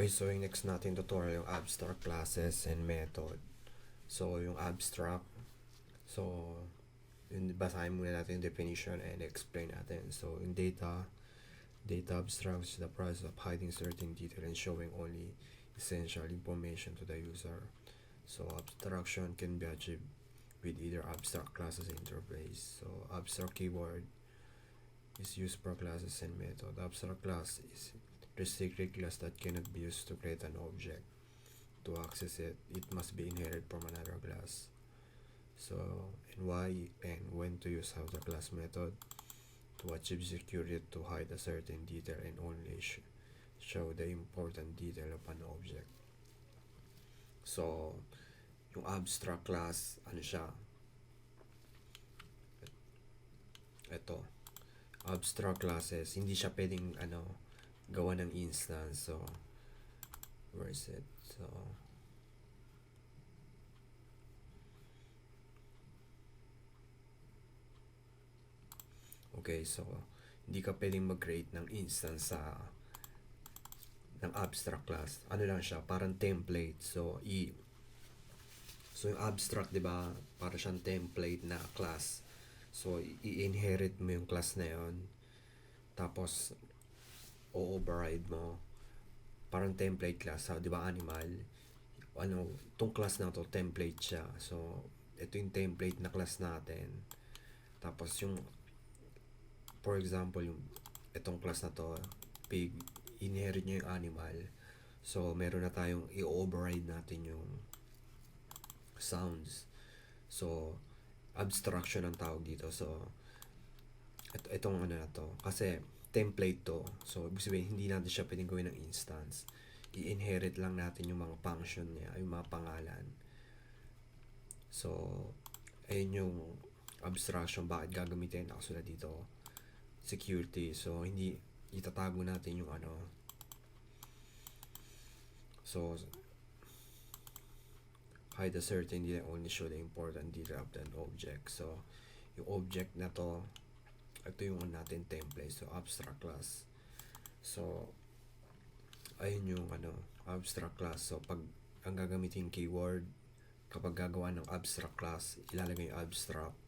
Okay, so yung next natin tutorial yung abstract classes and method. So, yung abstract, so, yun, basahin muna natin yung definition and explain natin. So, in data abstract is the process of hiding certain detail and showing only essential information to the user. So, abstraction can be achieved with either abstract classes interface. So, abstract keyword is used for classes and method. Abstract class is restricted class that cannot be used to create an object. To access it, it must be inherited from another class. So, and why and when to use how the class method to achieve security to hide a certain detail and only show the important detail of an object. So, yung abstract class, ano siya? Ito. Abstract classes, hindi siya pwedeng gawa ng instance. So, where is it? So, okay, so hindi ka pwedeng mag-create ng instance ng abstract class. Ano lang siya, parang template. So yung abstract, 'di ba? Para siyang template na class. So i-inherit mo yung class na 'yon. Tapos o-override mo. Parang template class, 'di ba? Animal. Tong class na to, template siya. So ito yung template na class natin. Tapos yung, for example, yung itong class na to, pig, inherit nyo yung animal. So, meron na tayong i-override natin yung sounds. So, abstraction ang tawag dito. So, itong na to. Kasi, template to. So, ibig sabihin, hindi natin siya pwedeng gawin ng instance. I-inherit lang natin yung mga function niya, yung mga pangalan. So, ayun yung abstraction. Bakit gagamitin? Nakasulat dito, security. So, hindi itatago natin yung so, hide a certain detail, only show the important detail of an object. So, yung object na to, ito yung natin template. So, abstract class. So, ayun yung abstract class. So, pag ang gagamitin keyword, kapag gagawa ng abstract class, ilalagay yung abstract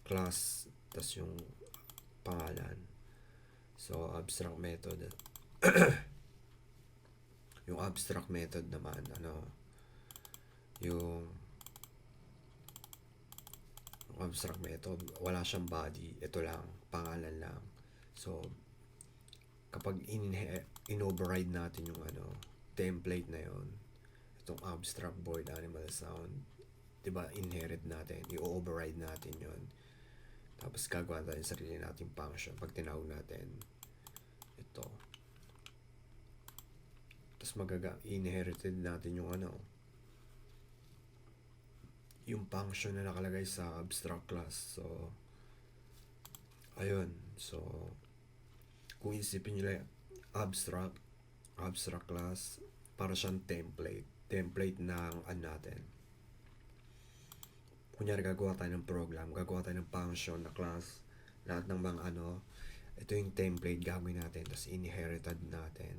class, tas yung pangalan. So, abstract method. Yung abstract method naman, yung abstract method, wala siyang body. Ito lang, pangalan lang. So, kapag in-override natin yung template na yon, itong abstract void animal sound, diba, inherit natin, i-override natin yon. Tapos gagawa tayo sa sarili nating function pag tinawag natin ito. Tapos inherited natin yung function na nakalagay sa abstract class. So, ayun. So, kung isipin nyo lang, abstract class, para siyang template ng natin. Kunyari, gagawa tayo ng program, gagawa tayo ng function na class, lahat ng mga ito yung template gagawin natin, tapos inherited natin,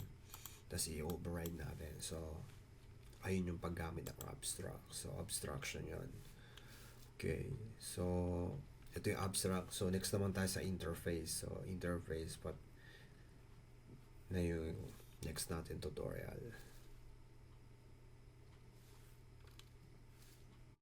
tapos i-override natin. So, ayun yung paggamit ng abstract. So, abstraction yon. Okay. So, ito yung abstract. So, next naman tayo sa interface. So, interface, na yung next natin tutorial.